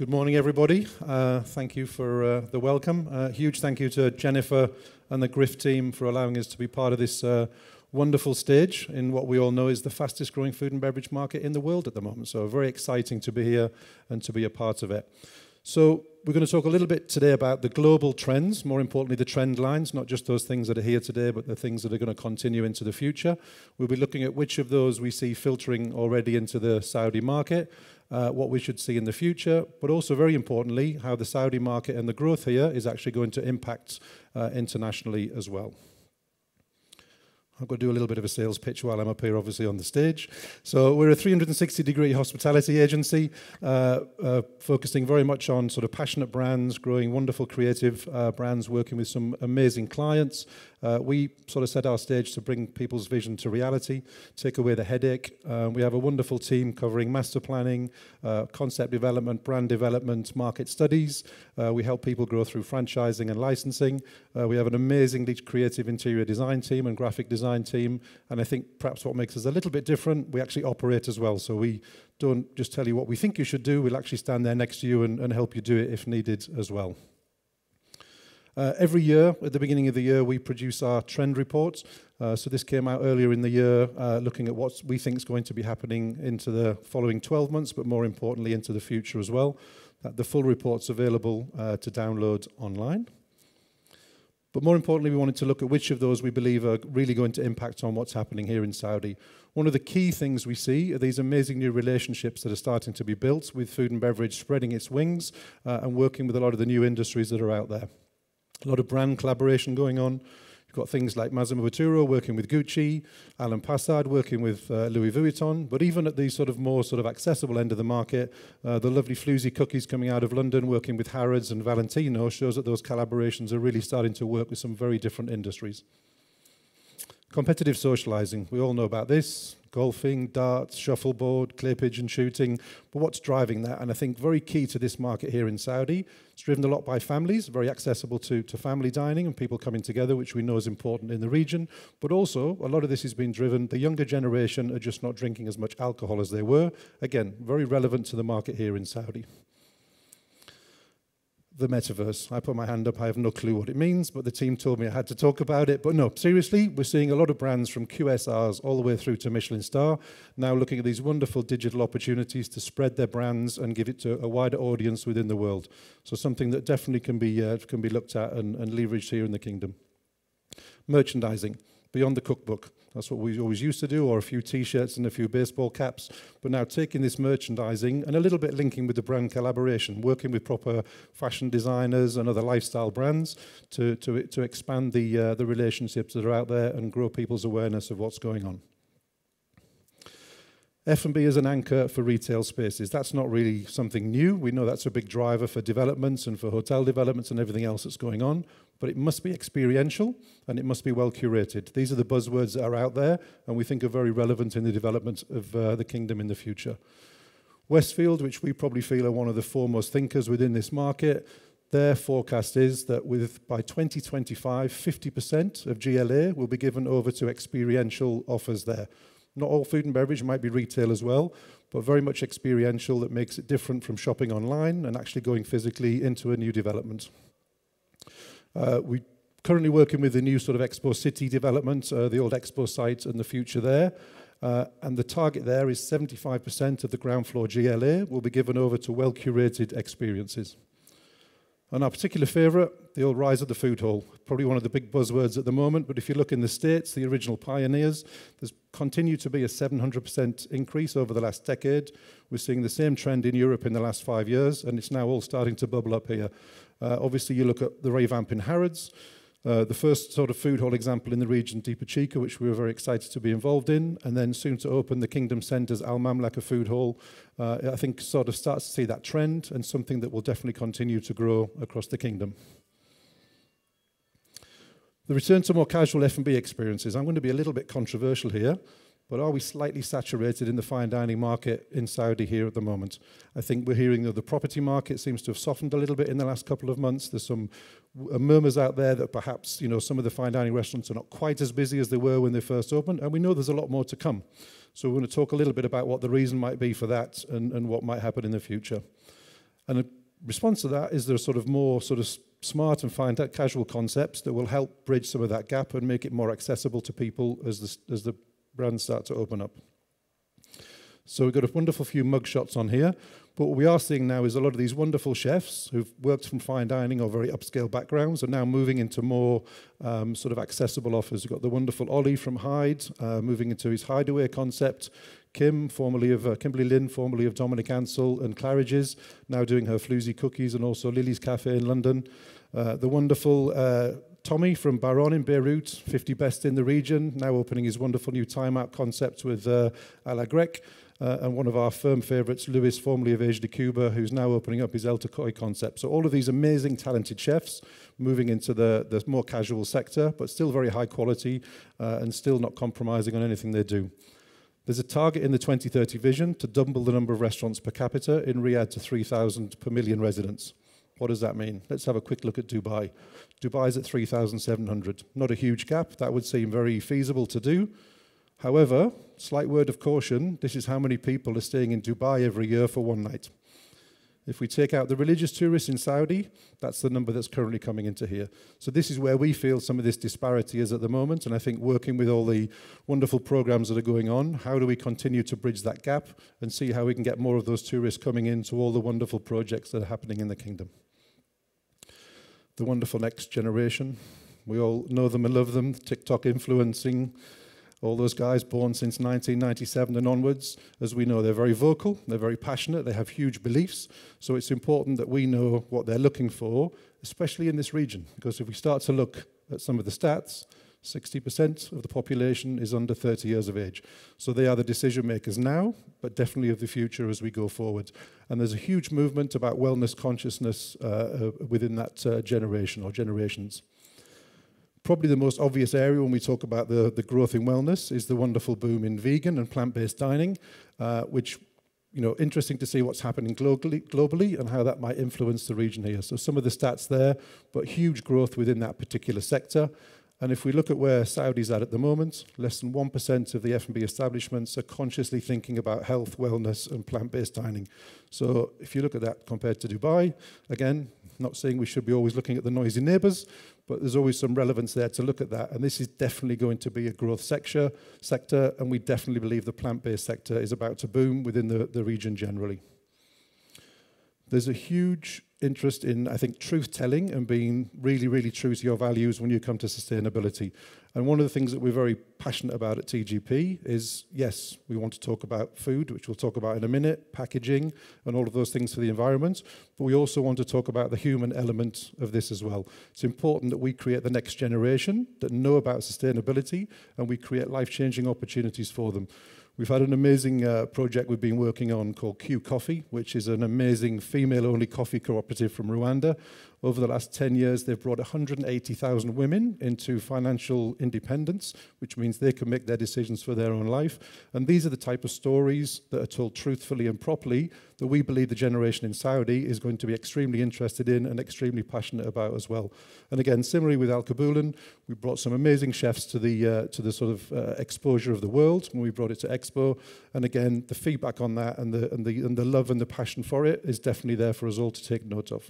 Good morning, everybody. Thank you for the welcome. Huge thank you to Jennifer and the Griff team for allowing us to be part of this wonderful stage in what we all know is the fastest growing food and beverage market in the world at the moment. So very exciting to be here and to be a part of it. So we're going to talk a little bit today about the global trends, more importantly the trend lines, not just those things that are here today, but the things that are going to continue into the future. We'll be looking at which of those we see filtering already into the Saudi market, what we should see in the future, but also very importantly, how the Saudi market and the growth here is actually going to impact internationally as well. I've got to do a little bit of a sales pitch while I'm up here, obviously, on the stage. So we're a 360-degree hospitality agency, focusing very much on sort of passionate brands, growing wonderful creative brands, working with some amazing clients. We sort of set our stage to bring people's vision to reality, take away the headache. We have a wonderful team covering master planning, concept development, brand development, market studies. We help people grow through franchising and licensing. We have an amazingly creative interior design team and graphic design team, and I think perhaps what makes us a little bit different, we actually operate as well. So we don't just tell you what we think you should do, we'll actually stand there next to you and help you do it if needed as well. Every year, at the beginning of the year, we produce our trend reports. So this came out earlier in the year, looking at what we think is going to be happening into the following 12 months, but more importantly into the future as well. The full report's available to download online. But more importantly, we wanted to look at which of those we believe are really going to impact on what's happening here in Saudi. One of the key things we see are these amazing new relationships that are starting to be built with food and beverage spreading its wings and working with a lot of the new industries that are out there. A lot of brand collaboration going on. You've got things like Massimo Bottura working with Gucci, Alan Passard working with Louis Vuitton, but even at the sort of more sort of accessible end of the market, the lovely floozy cookies coming out of London working with Harrods and Valentino shows that those collaborations are really starting to work with some very different industries. Competitive socializing, we all know about this. Golfing, darts, shuffleboard, clay pigeon shooting, but what's driving that? And I think very key to this market here in Saudi, it's driven a lot by families, very accessible to family dining and people coming together, which we know is important in the region, but also a lot of this has been driven, the younger generation are just not drinking as much alcohol as they were. Again, very relevant to the market here in Saudi. The metaverse. I put my hand up, I have no clue what it means, but the team told me I had to talk about it. But no, seriously, we're seeing a lot of brands from QSRs all the way through to Michelin star, now looking at these wonderful digital opportunities to spread their brands and give it to a wider audience within the world. So something that definitely can be looked at and leveraged here in the kingdom. Merchandising, beyond the cookbook. That's what we always used to do, or a few T-shirts and a few baseball caps. But now taking this merchandising and a little bit linking with the brand collaboration, working with proper fashion designers and other lifestyle brands to expand the relationships that are out there and grow people's awareness of what's going on. F&B as an anchor for retail spaces. That's not really something new. We know that's a big driver for developments and for hotel developments and everything else that's going on. But it must be experiential and it must be well curated. These are the buzzwords that are out there and we think are very relevant in the development of the kingdom in the future. Westfield, which we probably feel are one of the foremost thinkers within this market, their forecast is that by 2025, 50% of GLA will be given over to experiential offers there. Not all food and beverage, might be retail as well, but very much experiential that makes it different from shopping online and actually going physically into a new development. We're currently working with the new sort of Expo City development, the old Expo site and the future there. And the target there is 75% of the ground floor GLA will be given over to well-curated experiences. And our particular favourite, the old rise of the food hall. Probably one of the big buzzwords at the moment, but if you look in the States, the original pioneers, there's continued to be a 700% increase over the last decade. We're seeing the same trend in Europe in the last 5 years, and it's now all starting to bubble up here. Obviously, you look at the revamp in Harrods, the first sort of food hall example in the region, Deepa Chica, which we were very excited to be involved in, and then soon to open the Kingdom Centre's Al Mamlaka food hall. I think sort of starts to see that trend and something that will definitely continue to grow across the kingdom. The return to more casual F&B experiences. I'm going to be a little bit controversial here, but are we slightly saturated in the fine dining market in Saudi here at the moment? I think we're hearing that the property market seems to have softened a little bit in the last couple of months. There's some murmurs out there that perhaps, you know, some of the fine dining restaurants are not quite as busy as they were when they first opened, and we know there's a lot more to come. So we're going to talk a little bit about what the reason might be for that and what might happen in the future. And in response to that is there sort of more sort of smart and fine casual concepts that will help bridge some of that gap and make it more accessible to people as the brands start to open up. So we've got a wonderful few mug shots on here, but what we are seeing now is a lot of these wonderful chefs who've worked from fine dining or very upscale backgrounds are now moving into more sort of accessible offers. We've got the wonderful Ollie from Hyde, moving into his Hideaway concept. Kim, formerly of Kimberly Lynn, formerly of Dominic Ansell and Claridge's, now doing her floozy cookies, and also Lily's Cafe in London. The wonderful Tommy from Baron in Beirut, 50 best in the region, now opening his wonderful new time-out concept with A la Grec. And one of our firm favourites, Luis, formerly of Asia de Cuba, who's now opening up his El Takoy concept. So all of these amazing, talented chefs moving into the more casual sector, but still very high quality and still not compromising on anything they do. There's a target in the 2030 vision to double the number of restaurants per capita in Riyadh to 3,000 per million residents. What does that mean? Let's have a quick look at Dubai. Dubai is at 3,700. Not a huge gap. That would seem very feasible to do. However, slight word of caution, this is how many people are staying in Dubai every year for one night. If we take out the religious tourists in Saudi, that's the number that's currently coming into here. So this is where we feel some of this disparity is at the moment, and I think working with all the wonderful programs that are going on, how do we continue to bridge that gap and see how we can get more of those tourists coming into all the wonderful projects that are happening in the kingdom. The wonderful next generation, we all know them and love them, TikTok influencing, all those guys born since 1997 and onwards. As we know, they're very vocal, they're very passionate, they have huge beliefs. So it's important that we know what they're looking for, especially in this region. Because if we start to look at some of the stats, 60% of the population is under 30 years of age. So they are the decision makers now, but definitely of the future as we go forward. And there's a huge movement about wellness consciousness within that generation or generations. Probably the most obvious area when we talk about the growth in wellness is the wonderful boom in vegan and plant-based dining, which, you know, interesting to see what's happening globally and how that might influence the region here. So some of the stats there, but huge growth within that particular sector. And if we look at where Saudi's at the moment, less than 1% of the F&B establishments are consciously thinking about health, wellness, and plant-based dining. So if you look at that compared to Dubai, again, not saying we should be always looking at the noisy neighbours, but there's always some relevance there to look at that. And this is definitely going to be a growth sector, and we definitely believe the plant-based sector is about to boom within the region generally. There's a huge interest in, I think, truth-telling and being really, really true to your values when you come to sustainability. And one of the things that we're very passionate about at TGP is, yes, we want to talk about food, which we'll talk about in a minute, packaging, and all of those things for the environment, but we also want to talk about the human element of this as well. It's important that we create the next generation that know about sustainability, and we create life-changing opportunities for them. We've had an amazing project we've been working on called Q Coffee, which is an amazing female-only coffee cooperative from Rwanda. Over the last 10 years, they've brought 180,000 women into financial independence, which means they can make their decisions for their own life. And these are the type of stories that are told truthfully and properly that we believe the generation in Saudi is going to be extremely interested in and extremely passionate about as well. And again, similarly with Al Kabulan, we brought some amazing chefs to the sort of exposure of the world when we brought it to Expo. And again, the feedback on that and the love and the passion for it is definitely there for us all to take note of.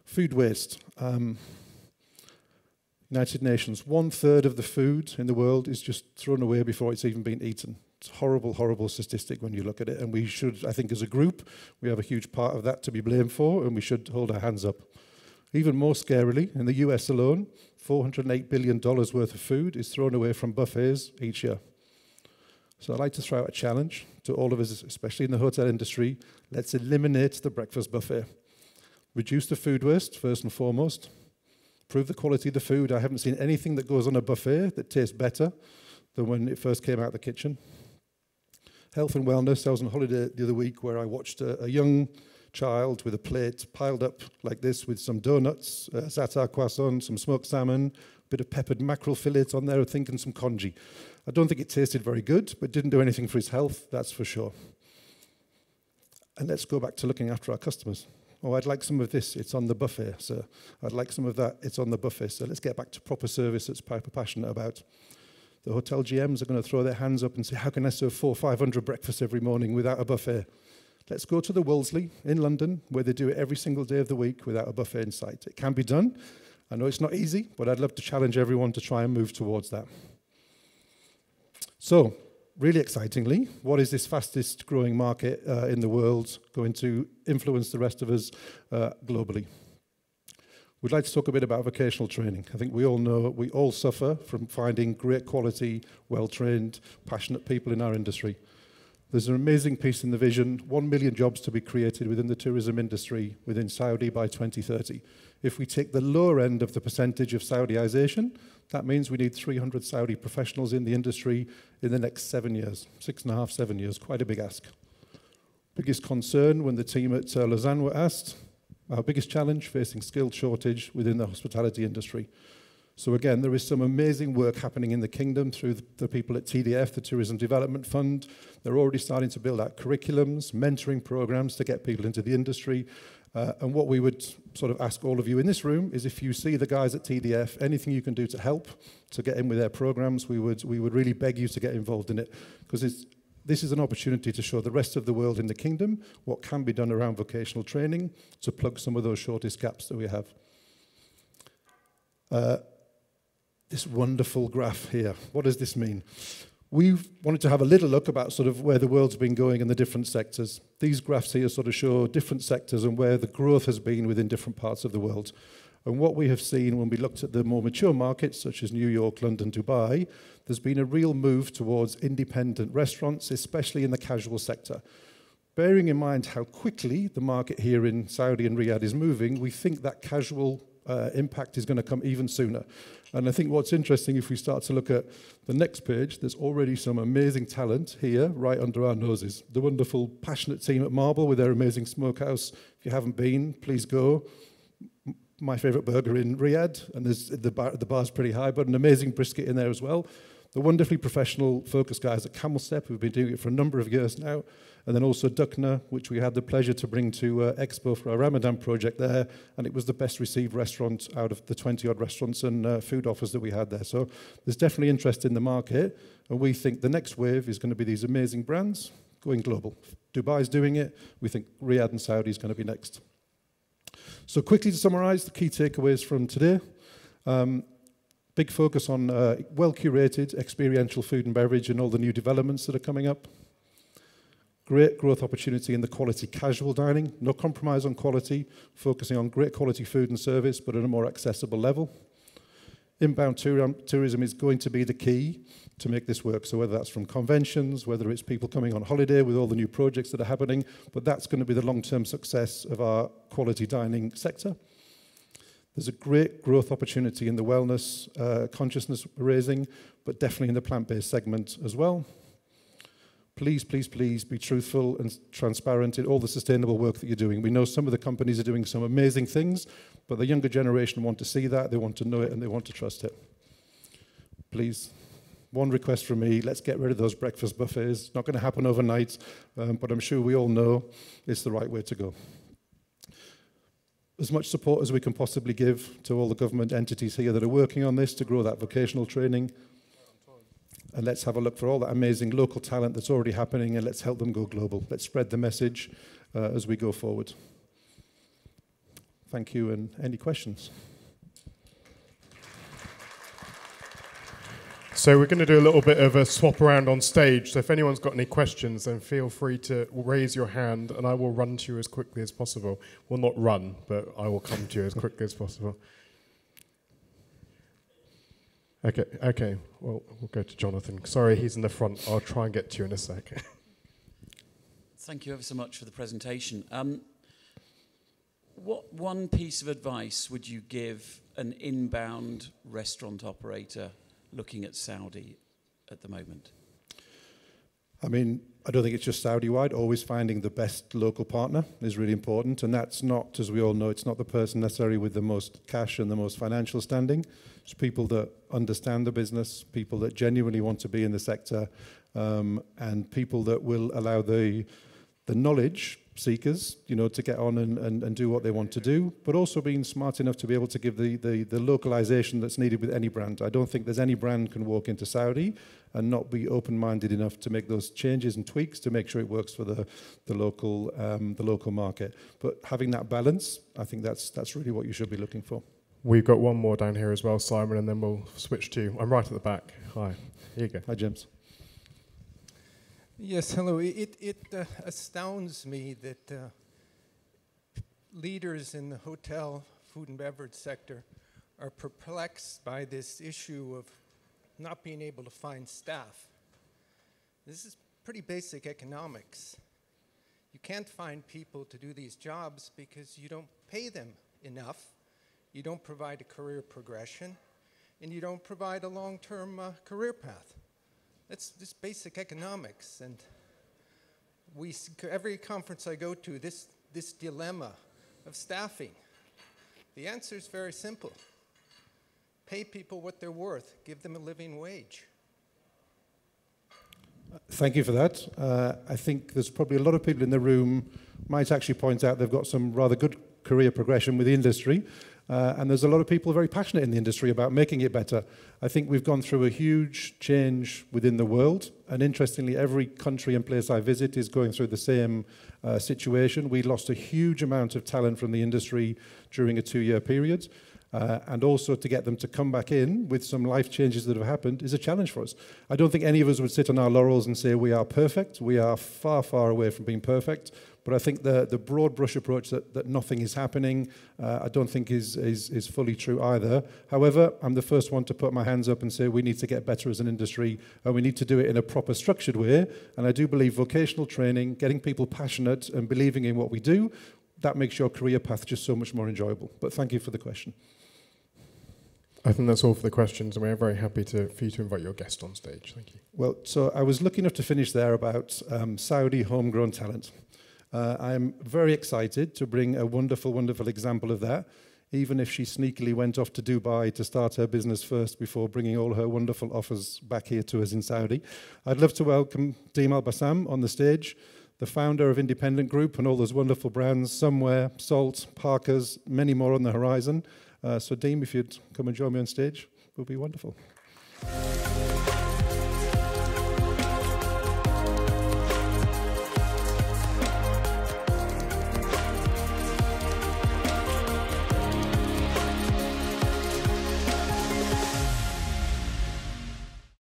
Food waste. United Nations, 1/3 of the food in the world is just thrown away before it's even been eaten. It's a horrible, horrible statistic when you look at it. And we should, I think as a group, we have a huge part of that to be blamed for, and we should hold our hands up. Even more scarily, in the US alone, $408 billion worth of food is thrown away from buffets each year. So I'd like to throw out a challenge to all of us, especially in the hotel industry. Let's eliminate the breakfast buffet. Reduce the food waste, first and foremost. Improve the quality of the food. I haven't seen anything that goes on a buffet that tastes better than when it first came out of the kitchen. Health and wellness. I was on holiday the other week where I watched a young child with a plate piled up like this with some donuts, za'atar croissant, some smoked salmon, a bit of peppered mackerel fillet on there, I think, and some congee. I don't think it tasted very good, but didn't do anything for his health, that's for sure. And let's go back to looking after our customers. Oh, I'd like some of this, it's on the buffet, sir. I'd like some of that, it's on the buffet. So let's get back to proper service that's Piper passionate about. The hotel GMs are going to throw their hands up and say, how can I serve 400 or 500 breakfasts every morning without a buffet? Let's go to the Wolseley in London, where they do it every single day of the week without a buffet in sight. It can be done. I know it's not easy, but I'd love to challenge everyone to try and move towards that. So, really excitingly, what is this fastest growing market in the world going to influence the rest of us globally? We'd like to talk a bit about vocational training. I think we all know we all suffer from finding great quality, well-trained, passionate people in our industry. There's an amazing piece in the vision, 1 million jobs to be created within the tourism industry within Saudi by 2030. If we take the lower end of the percentage of Saudiization, that means we need 300 Saudi professionals in the industry in the next 7 years, 6.5, 7 years, quite a big ask. Biggest concern when the team at Lausanne were asked, our biggest challenge, facing skilled shortage within the hospitality industry. So again, there is some amazing work happening in the kingdom through the people at TDF, the Tourism Development Fund. They're already starting to build out curriculums, mentoring programs to get people into the industry. And what we would sort of ask all of you in this room is if you see the guys at TDF, anything you can do to help to get in with their programs, we would really beg you to get involved in it, because this is an opportunity to show the rest of the world in the kingdom what can be done around vocational training to plug some of those shortest gaps that we have. This wonderful graph here, what does this mean? We've wanted to have a little look about sort of where the world's been going in the different sectors. These graphs here sort of show different sectors and where the growth has been within different parts of the world. And what we have seen when we looked at the more mature markets, such as New York, London, Dubai, there's been a real move towards independent restaurants, especially in the casual sector. Bearing in mind how quickly the market here in Saudi and Riyadh is moving, we think that casual impact is going to come even sooner. And I think what's interesting, if we start to look at the next page, there's already some amazing talent here right under our noses. The wonderful, passionate team at Marble with their amazing smokehouse. If you haven't been, please go. My favourite burger in Riyadh, and the bar's pretty high, but an amazing brisket in there as well. The wonderfully professional focus guys at Camel Step, who've been doing it for a number of years now, and then also Dukna, which we had the pleasure to bring to Expo for our Ramadan project there, and it was the best received restaurant out of the 20-odd restaurants and food offers that we had there. So there's definitely interest in the market, and we think the next wave is going to be these amazing brands going global. Dubai's doing it, we think Riyadh and Saudi is going to be next. So quickly to summarize the key takeaways from today. Big focus on well-curated experiential food and beverage and all the new developments that are coming up. Great growth opportunity in the quality casual dining. No compromise on quality, focusing on great quality food and service, but at a more accessible level. Inbound tourism is going to be the key to make this work. So whether that's from conventions, whether it's people coming on holiday with all the new projects that are happening, but that's going to be the long-term success of our quality dining sector. There's a great growth opportunity in the wellness, consciousness raising, but definitely in the plant-based segment as well. Please, please, please be truthful and transparent in all the sustainable work that you're doing. We know some of the companies are doing some amazing things, but the younger generation want to see that, they want to know it, and they want to trust it. Please, one request from me, let's get rid of those breakfast buffets. Not going to happen overnight, but I'm sure we all know it's the right way to go. As much support as we can possibly give to all the government entities here that are working on this to grow that vocational training. And let's have a look for all that amazing local talent that's already happening, and let's help them go global. Let's spread the message as we go forward. Thank you, and any questions? So we're going to do a little bit of a swap around on stage. So if anyone's got any questions, then feel free to raise your hand, and I will run to you as quickly as possible. Well, not run, but I will come to you as quickly as possible. Okay. Well, we'll go to Jonathan. Sorry, he's in the front. I'll try and get to you in a sec. Thank you ever so much for the presentation. What one piece of advice would you give an inbound restaurant operator looking at Saudi at the moment? I mean, I don't think it's just Saudi-wide. Always finding the best local partner is really important. And that's not, as we all know, it's not the person necessarily with the most cash and the most financial standing. It's people that understand the business, people that genuinely want to be in the sector, and people that will allow the the knowledge seekers, you know, to get on and do what they want to do, but also being smart enough to be able to give the localization that's needed with any brand. I don't think there's any brand can walk into Saudi and not be open-minded enough to make those changes and tweaks to make sure it works for the local market. But having that balance, I think that's really what you should be looking for. We've got one more down here as well, Simon, and then we'll switch to... I'm right at the back. Hi. Here you go. Hi, James. Yes, hello. It astounds me that leaders in the hotel, food and beverage sector are perplexed by this issue of not being able to find staff. This is pretty basic economics. You can't find people to do these jobs because you don't pay them enough, you don't provide a career progression, and you don't provide a long-term career path. That's just basic economics, and every conference I go to, this dilemma of staffing. The answer is very simple. Pay people what they're worth. Give them a living wage. Thank you for that. I think there's probably a lot of people in the room might actually point out they've got some rather good career progression with the industry. And there's a lot of people very passionate in the industry about making it better. I think we've gone through a huge change within the world. And interestingly, every country and place I visit is going through the same situation. We lost a huge amount of talent from the industry during a 2-year period. And also to get them to come back in with some life changes that have happened is a challenge for us. I don't think any of us would sit on our laurels and say we are perfect. We are far, far away from being perfect. But I think the broad brush approach that nothing is happening, I don't think is fully true either. However, I'm the first one to put my hands up and say we need to get better as an industry, and we need to do it in a proper structured way. And I do believe vocational training, getting people passionate and believing in what we do, that makes your career path just so much more enjoyable. But thank you for the question. I think that's all for the questions, and we're very happy for you to invite your guest on stage. Thank you. Well, so I was lucky enough to finish there about Saudi homegrown talent. I'm very excited to bring a wonderful, wonderful example of that, even if she sneakily went off to Dubai to start her business first before bringing all her wonderful offers back here to us in Saudi. I'd love to welcome Deem Al-Bassam on the stage, the founder of Independent Group and all those wonderful brands, Somewhere, Salt, Parker's, many more on the horizon. So Deem, if you'd come and join me on stage, it would be wonderful.